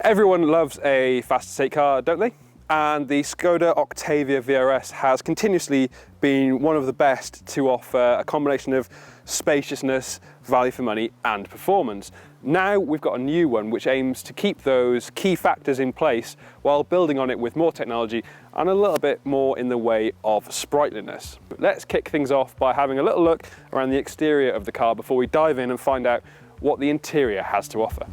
Everyone loves a fast-to-take car, don't they? And the Skoda Octavia vRS has continuously been one of the best to offer a combination of spaciousness, value for money and performance. Now we've got a new one which aims to keep those key factors in place while building on it with more technology and a little bit more in the way of sprightliness. Let's kick things off by having a little look around the exterior of the car before we dive in and find out what the interior has to offer.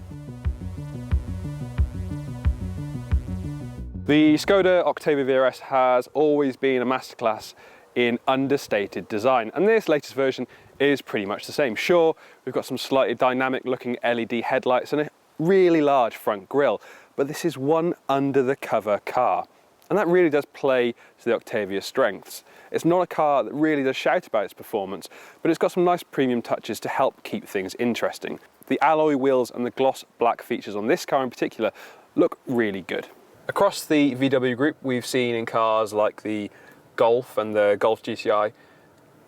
The Skoda Octavia vRS has always been a masterclass in understated design, and this latest version is pretty much the same. Sure, we've got some slightly dynamic looking LED headlights and a really large front grille, but this is one under the cover car, and that really does play to the Octavia's strengths. It's not a car that really does shout about its performance, but it's got some nice premium touches to help keep things interesting. The alloy wheels and the gloss black features on this car in particular look really good. Across the VW group, we've seen in cars like the Golf and the Golf GTI,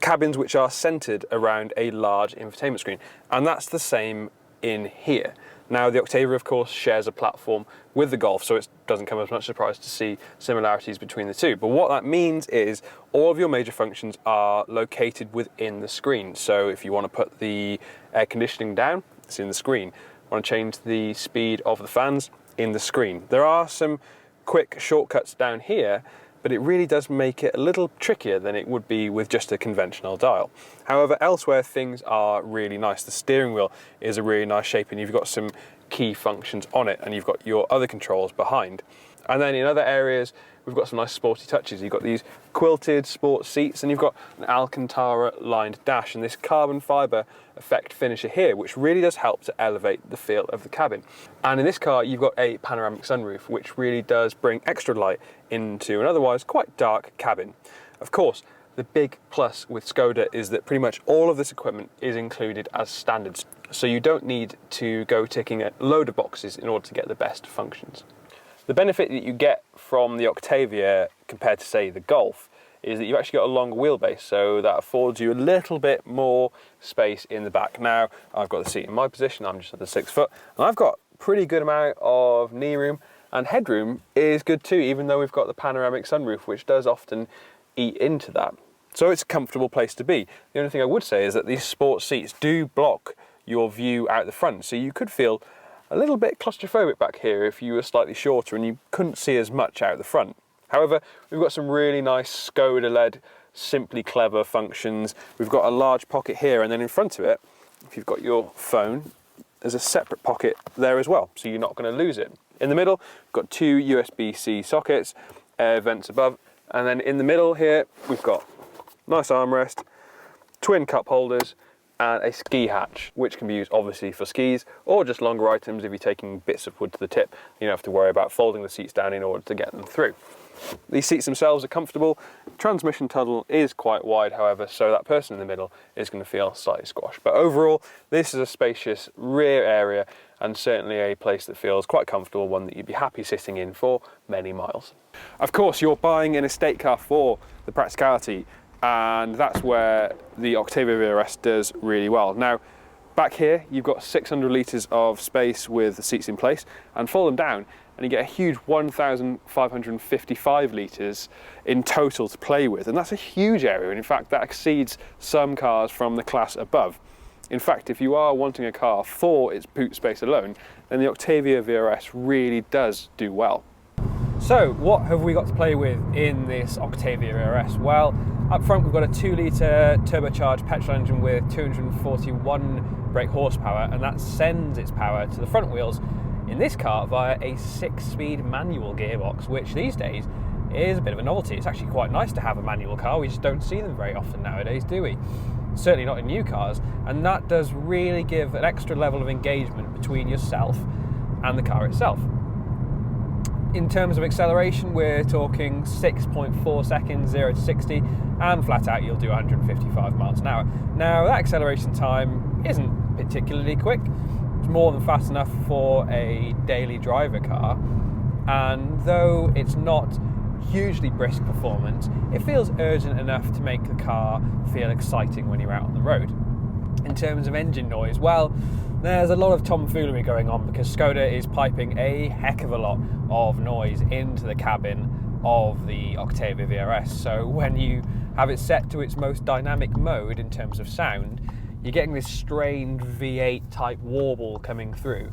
cabins which are centered around a large infotainment screen, and that's the same in here. Now, the Octavia, of course, shares a platform with the Golf, so it doesn't come as much surprise to see similarities between the two. But what that means is all of your major functions are located within the screen. So if you want to put the air conditioning down, it's in the screen. Want to change the speed of the fans, in the screen. There are some quick shortcuts down here, but it really does make it a little trickier than it would be with just a conventional dial. However, elsewhere things are really nice. The steering wheel is a really nice shape and you've got some key functions on it and you've got your other controls behind. And then in other areas, we've got some nice sporty touches. You've got these quilted sports seats and you've got an Alcantara lined dash and this carbon fibre effect finisher here, which really does help to elevate the feel of the cabin. And in this car, you've got a panoramic sunroof, which really does bring extra light into an otherwise quite dark cabin. Of course, the big plus with Skoda is that pretty much all of this equipment is included as standards. So you don't need to go ticking a load of boxes in order to get the best functions. The benefit that you get from the Octavia compared to, say, the Golf is that you've actually got a longer wheelbase, so that affords you a little bit more space in the back. Now, I've got the seat in my position, I'm just at the 6 foot, and I've got a pretty good amount of knee room, and headroom is good too, even though we've got the panoramic sunroof, which does often eat into that. So it's a comfortable place to be. The only thing I would say is that these sports seats do block your view out the front, so you could feel a little bit claustrophobic back here if you were slightly shorter and you couldn't see as much out the front. However, we've got some really nice Skoda-led, simply clever functions. We've got a large pocket here, and then in front of it, if you've got your phone, there's a separate pocket there as well, so you're not going to lose it. In the middle, we've got two USB-C sockets, air vents above, and then in the middle here, we've got nice armrest, twin cup holders, and a ski hatch, which can be used obviously for skis or just longer items if you're taking bits of wood to the tip. You don't have to worry about folding the seats down in order to get them through. These seats themselves are comfortable. Transmission tunnel is quite wide, however, so that person in the middle is going to feel slightly squashed. But overall, this is a spacious rear area and certainly a place that feels quite comfortable, one that you'd be happy sitting in for many miles. Of course, you're buying an estate car for the practicality, and that's where the Octavia vRS does really well. Now, back here, you've got 600 litres of space with the seats in place, and fold them down, and you get a huge 1,555 litres in total to play with, and that's a huge area, and in fact, that exceeds some cars from the class above. In fact, if you are wanting a car for its boot space alone, then the Octavia vRS really does do well. So, what have we got to play with in this Octavia vRS? Well, up front we've got a 2-litre turbocharged petrol engine with 241 brake horsepower, and that sends its power to the front wheels in this car via a 6-speed manual gearbox, which these days is a bit of a novelty. It's actually quite nice to have a manual car. We just don't see them very often nowadays, do we? Certainly not in new cars, and that does really give an extra level of engagement between yourself and the car itself. In terms of acceleration, we're talking 6.4 seconds, 0 to 60, and flat out you'll do 155 miles an hour. Now, that acceleration time isn't particularly quick. It's more than fast enough for a daily driver car, and though it's not hugely brisk performance, it feels urgent enough to make the car feel exciting when you're out on the road. In terms of engine noise, well, There's a lot of tomfoolery going on because Skoda is piping a heck of a lot of noise into the cabin of the Octavia vRS. So when you have it set to its most dynamic mode in terms of sound, you're getting this strained V8 type warble coming through,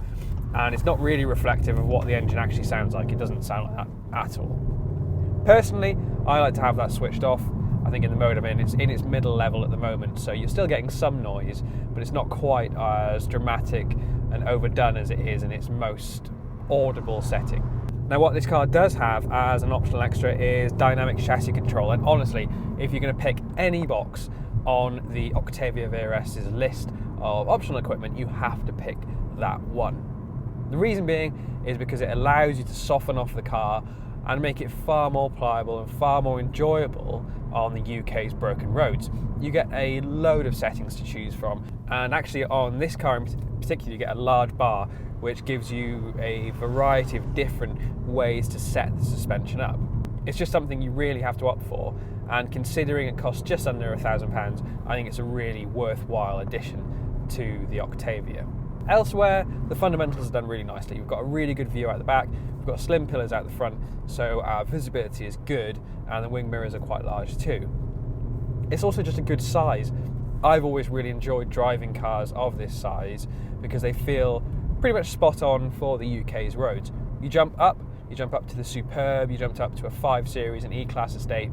and it's not really reflective of what the engine actually sounds like. It doesn't sound like that at all. Personally, I like to have that switched off. I think in the mode I'm in, it's in its middle level at the moment, so you're still getting some noise, but it's not quite as dramatic and overdone as it is in its most audible setting. Now, what this car does have as an optional extra is dynamic chassis control, and honestly, if you're going to pick any box on the Octavia vRS's list of optional equipment, you have to pick that one. The reason being is because it allows you to soften off the car and make it far more pliable and far more enjoyable on the UK's broken roads. You get a load of settings to choose from, and actually on this car in particular you get a large bar which gives you a variety of different ways to set the suspension up. It's just something you really have to opt for, and considering it costs just under £1,000, I think it's a really worthwhile addition to the Octavia. Elsewhere, the fundamentals are done really nicely. You've got a really good view out the back, we've got slim pillars out the front, so our visibility is good, and the wing mirrors are quite large too. It's also just a good size. I've always really enjoyed driving cars of this size because they feel pretty much spot on for the UK's roads. You jump up to the Superb, you jump up to a 5 Series, an E-Class estate,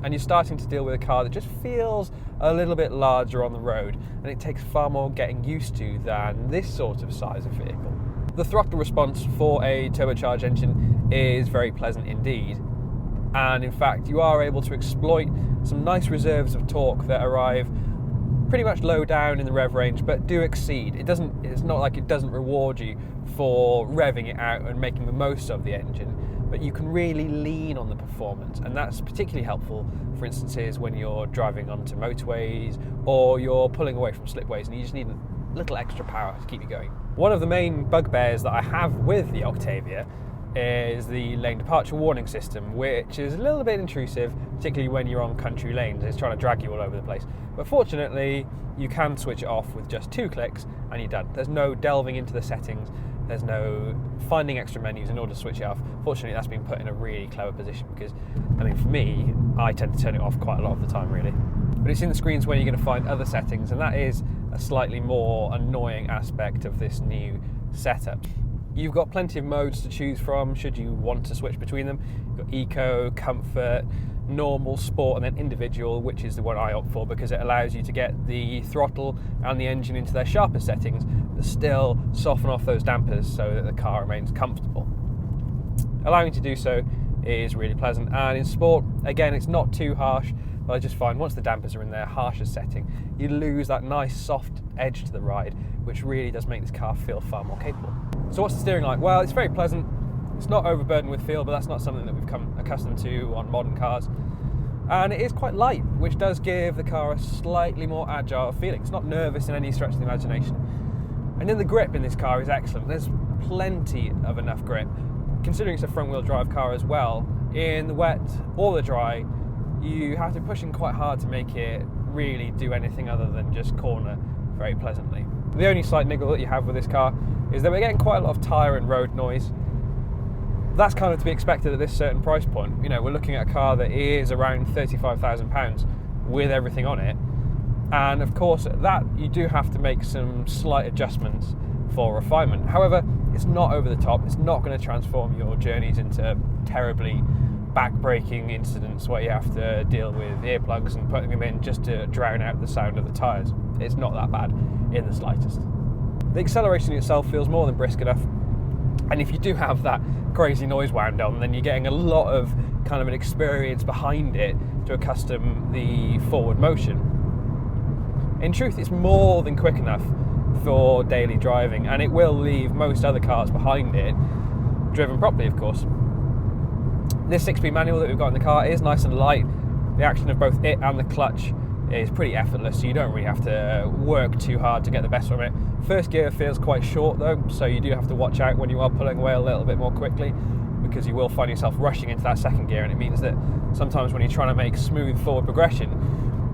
and you're starting to deal with a car that just feels a little bit larger on the road, and it takes far more getting used to than this sort of size of vehicle. The throttle response for a turbocharged engine is very pleasant indeed, and in fact you are able to exploit some nice reserves of torque that arrive pretty much low down in the rev range but do exceed. It's not like it doesn't reward you for revving it out and making the most of the engine, but you can really lean on the performance, and that's particularly helpful for instances when you're driving onto motorways or you're pulling away from slipways and you just need a little extra power to keep you going. One of the main bugbears that I have with the Octavia is the lane departure warning system, which is a little bit intrusive, particularly when you're on country lanes. It's trying to drag you all over the place. But fortunately, you can switch it off with just 2 clicks and you're done. There's no delving into the settings, there's no finding extra menus in order to switch it off. Fortunately, that's been put in a really clever position because, I mean, for me, I tend to turn it off quite a lot of the time, really. But it's in the screens where you're going to find other settings, and that is a slightly more annoying aspect of this new setup. You've got plenty of modes to choose from should you want to switch between them. You've got Eco, Comfort, Normal, Sport, and then Individual, which is the one I opt for because it allows you to get the throttle and the engine into their sharpest settings, but still soften off those dampers so that the car remains comfortable. Allowing you to do so is really pleasant, and in Sport, again, it's not too harsh, but I just find once the dampers are in their harshest setting, you lose that nice soft edge to the ride, which really does make this car feel far more capable. So what's the steering like? Well, it's very pleasant. It's not overburdened with feel, but that's not something that we've come accustomed to on modern cars. And it is quite light, which does give the car a slightly more agile feeling. It's not nervous in any stretch of the imagination. And then the grip in this car is excellent. There's plenty of enough grip. Considering it's a front-wheel drive car as well, in the wet or the dry, you have to be pushing quite hard to make it really do anything other than just corner very pleasantly. The only slight niggle that you have with this car is that we're getting quite a lot of tyre and road noise. That's kind of to be expected at this certain price point. You know, we're looking at a car that is around £35,000 with everything on it. And of course, at that, you do have to make some slight adjustments for refinement. However, it's not over the top. It's not going to transform your journeys into terribly back-breaking incidents where you have to deal with earplugs and putting them in just to drown out the sound of the tyres. It's not that bad in the slightest. The acceleration itself feels more than brisk enough, and if you do have that crazy noise wound on, then you're getting a lot of kind of an experience behind it to accustom the forward motion. In truth, it's more than quick enough for daily driving, and it will leave most other cars behind it, driven properly of course. This 6-speed manual that we've got in the car is nice and light. The action of both it and the clutch is pretty effortless, so you don't really have to work too hard to get the best from it. First gear feels quite short though, so you do have to watch out when you are pulling away a little bit more quickly, because you will find yourself rushing into that second gear, and it means that sometimes when you're trying to make smooth forward progression,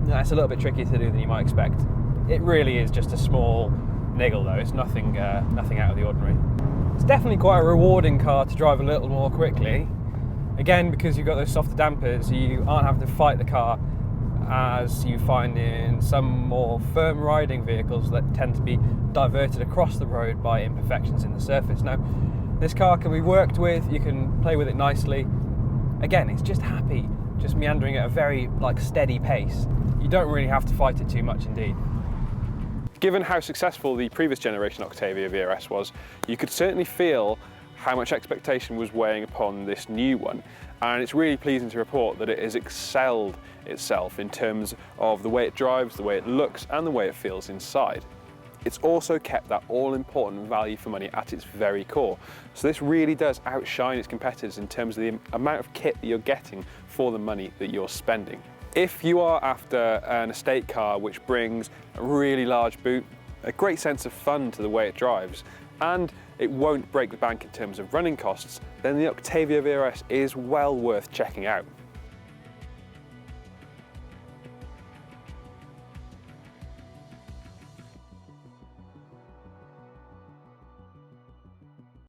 it's a little bit trickier to do than you might expect. It really is just a small niggle though. It's nothing out of the ordinary. It's definitely quite a rewarding car to drive a little more quickly. Again, because you've got those softer dampers, you aren't having to fight the car as you find in some more firm riding vehicles that tend to be diverted across the road by imperfections in the surface. Now, this car can be worked with, you can play with it nicely. Again, it's just happy, just meandering at a very steady pace. You don't really have to fight it too much indeed. Given how successful the previous generation Octavia vRS was, you could certainly feel how much expectation was weighing upon this new one, and it's really pleasing to report that it has excelled itself in terms of the way it drives, the way it looks, and the way it feels inside. It's also kept that all-important value for money at its very core, so this really does outshine its competitors in terms of the amount of kit that you're getting for the money that you're spending. If you are after an estate car which brings a really large boot, a great sense of fun to the way it drives, and it won't break the bank in terms of running costs, then the Octavia vRS is well worth checking out.